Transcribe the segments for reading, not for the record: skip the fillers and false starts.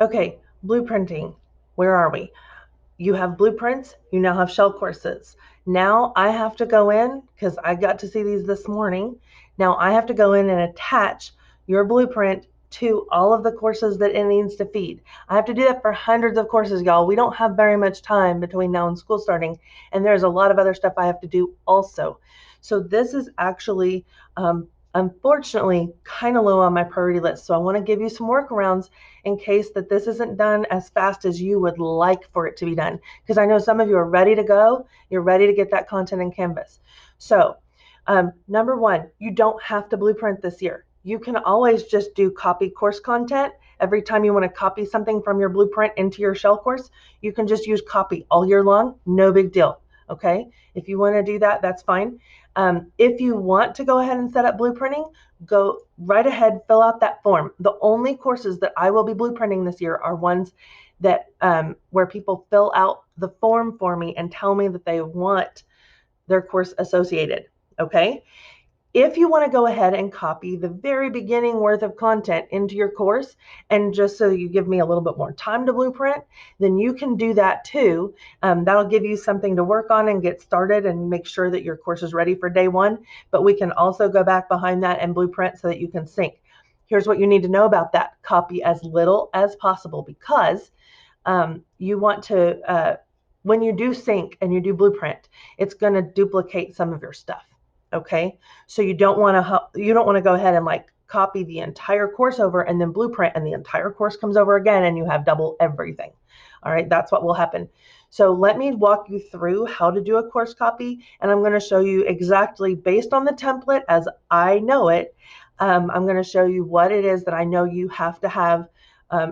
Okay, blueprinting. Where are we? You have blueprints, you now have shell courses. Now I have to go in, because I got to see these this morning. Now I have to go in and attach your blueprint to all of the courses that it needs to feed. I have to do that for hundreds of courses, y'all. We don't have very much time between now and school starting, and there's a lot of other stuff I have to do also. So this is actually, unfortunately, kind of low on my priority list. So I want to give you some workarounds in case that this isn't done as fast as you would like for it to be done. Because I know some of you are ready to go. You're ready to get that content in Canvas. So number one, you don't have to blueprint this year. You can always just do copy course content. Every time you want to copy something from your blueprint into your shell course, you can just use copy all year long. No big deal. Okay. If you want to do that, that's fine. If you want to go ahead and set up blueprinting, go right ahead, fill out that form. The only courses that I will be blueprinting this year are ones that where people fill out the form for me and tell me that they want their course associated. Okay. If you want to go ahead and copy the very beginning worth of content into your course, and just so you give me a little bit more time to blueprint, then you can do that too. That'll give you something to work on and get started and make sure that your course is ready for day one. But we can also go back behind that and blueprint so that you can sync. Here's what you need to know about that. Copy as little as possible, because you want to, when you do sync and you do blueprint, it's going to duplicate some of your stuff. Okay, so you don't want to go ahead and like copy the entire course over and then blueprint and the entire course comes over again and you have double everything. All right, that's what will happen. So let me walk you through how to do a course copy, and I'm going to show you exactly based on the template as I know it. I'm going to show you what it is that I know you have to have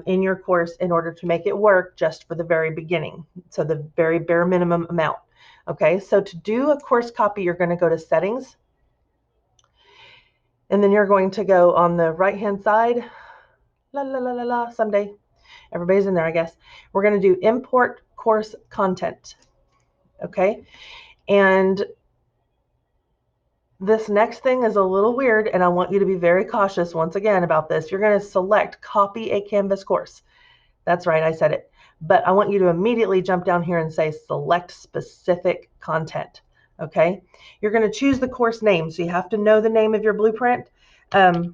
in your course in order to make it work just for the very beginning. So the very bare minimum amount. Okay, so to do a course copy, you're going to go to settings, and then you're going to go on the right hand side, someday everybody's in there, I guess. We're going to do import course content. Okay, and this next thing is a little weird, and I want you to be very cautious once again about this. You're going to select copy a Canvas course. That's right, I said it. But I want you to immediately jump down here and say select specific content. Okay, you're going to choose the course name, so you have to know the name of your blueprint. Mine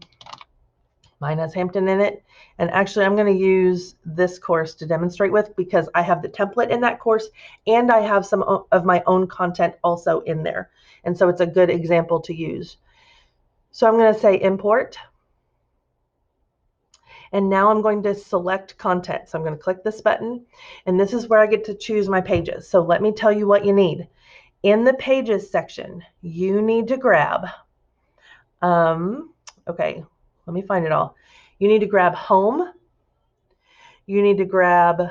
has Hampton in it, and actually I'm going to use this course to demonstrate with, because I have the template in that course and I have some of my own content also in there, and so it's a good example to use. So I'm going to say import, and now I'm going to select content. So I'm going to click this button, and this is where I get to choose my pages. So let me tell you what you need. In the pages section, you need to grab, okay, let me find it all. You need to grab home. You need to grab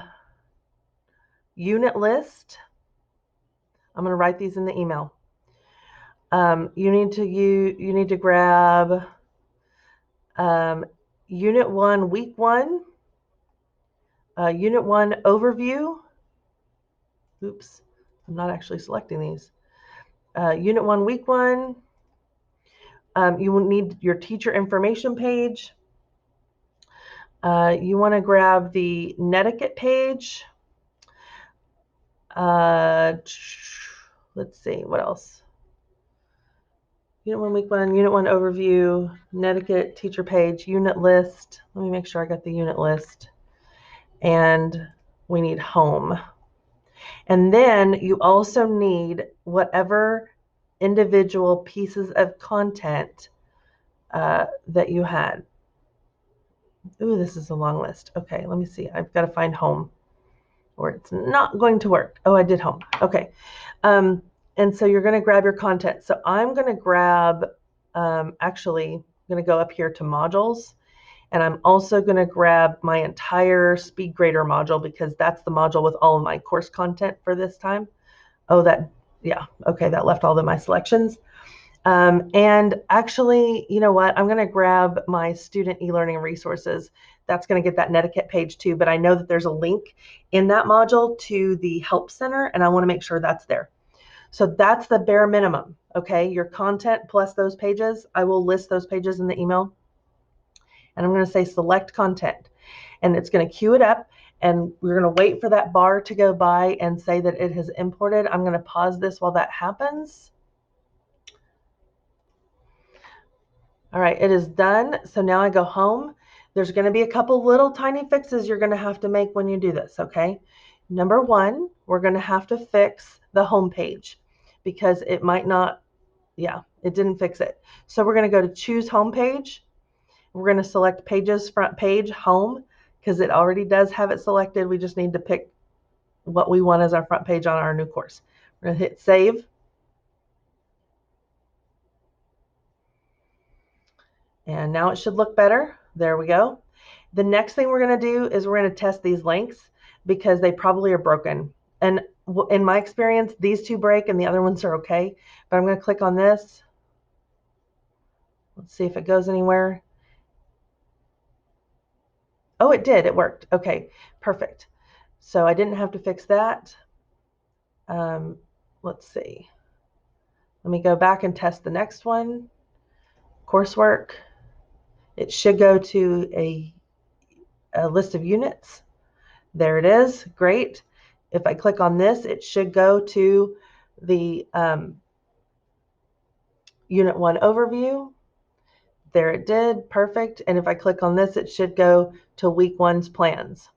unit list. I'm going to write these in the email. You need to grab unit 1 week 1, unit 1 overview. Oops, I'm not actually selecting these. Unit 1 week 1. You will need your teacher information page. You want to grab the Netiquette page. Let's see, what else? Unit 1 week 1, unit 1 overview, Netiquette teacher page, unit list. Let me make sure I got the unit list. And we need home. And then you also need whatever individual pieces of content that you had. Ooh, this is a long list. Okay, let me see. I've got to find home, or it's not going to work. Oh, I did home. Okay. And so you're going to grab your content. So I'm going to grab, actually, I'm going to go up here to modules. And I'm also going to grab my entire SpeedGrader module, because that's the module with all of my course content for this time. Oh, yeah, okay, that left all of my selections. And actually, you know what? I'm going to grab my student e-learning resources. That's going to get that Netiquette page too, but I know that there's a link in that module to the Help Center, and I want to make sure that's there. So that's the bare minimum, okay? Your content plus those pages. I will list those pages in the email. And I'm going to say select content. and it's going to queue it up, and we're going to wait for that bar to go by and say that it has imported. I'm going to pause this while that happens. All right, it is done. So now I go home. There's going to be a couple little tiny fixes you're going to have to make when you do this, okay? Number one, we're going to have to fix the home page because it might not, yeah, it didn't fix it. So we're going to go to choose home page. We're going to select pages, front page, home, because it already does have it selected. We just need to pick what we want as our front page on our new course. We're going to hit save. And now it should look better. There we go. The next thing we're going to do is we're going to test these links because they probably are broken. And in my experience, these two break and the other ones are okay. But I'm going to click on this. Let's see if it goes anywhere. Oh, it did. It worked. Okay, perfect. So I didn't have to fix that. Let's see. Let me go back and test the next one. Coursework. It should go to a list of units. There it is. Great. If I click on this, it should go to the Unit 1 overview. There it did. Perfect. And if I click on this, it should go to Week 1's plans.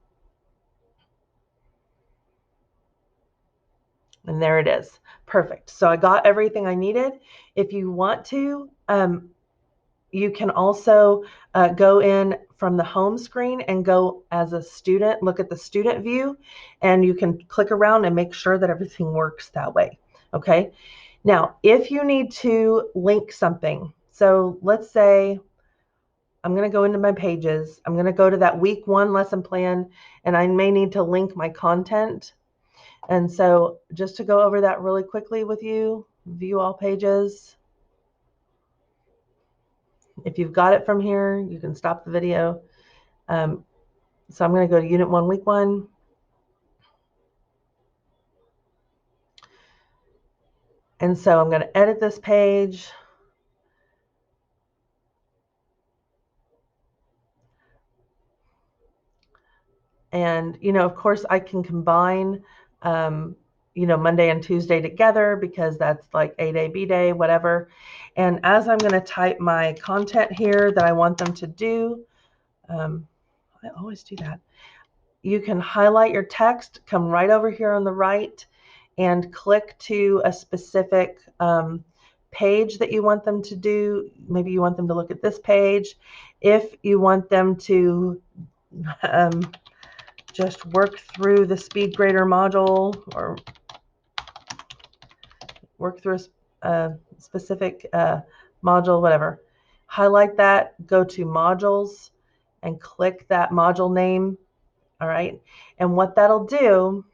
And there it is. Perfect. So I got everything I needed. If you want to, you can also go in from the home screen and go as a student, look at the student view, and you can click around and make sure that everything works that way. Okay. Now, if you need to link something, so let's say I'm going to go into my pages. I'm going to go to that Week 1 lesson plan, and I may need to link my content. And so just to go over that really quickly with you, view all pages. If you've got it from here, you can stop the video. So I'm going to go to Unit 1, Week 1. And so I'm going to edit this page. And, of course, I can combine, Monday and Tuesday together because that's like A day, B day, whatever. And as I'm going to type my content here that I want them to do, I always do that. You can highlight your text, come right over here on the right, and click to a specific page that you want them to do. Maybe you want them to look at this page. If you want them to just work through the SpeedGrader module or work through a specific module, whatever, highlight that, go to modules, and click that module name. All right. And what that'll do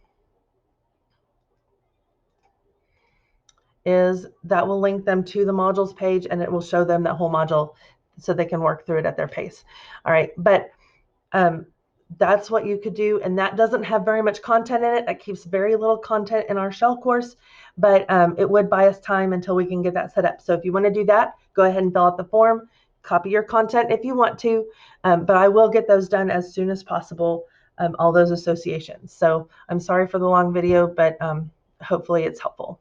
is that will link them to the modules page, and it will show them that whole module so they can work through it at their pace. All right. But that's what you could do. And that doesn't have very much content in it. That keeps very little content in our shell course, but it would buy us time until we can get that set up. So if you want to do that, go ahead and fill out the form, copy your content if you want to, but I will get those done as soon as possible, all those associations. So I'm sorry for the long video, but hopefully it's helpful.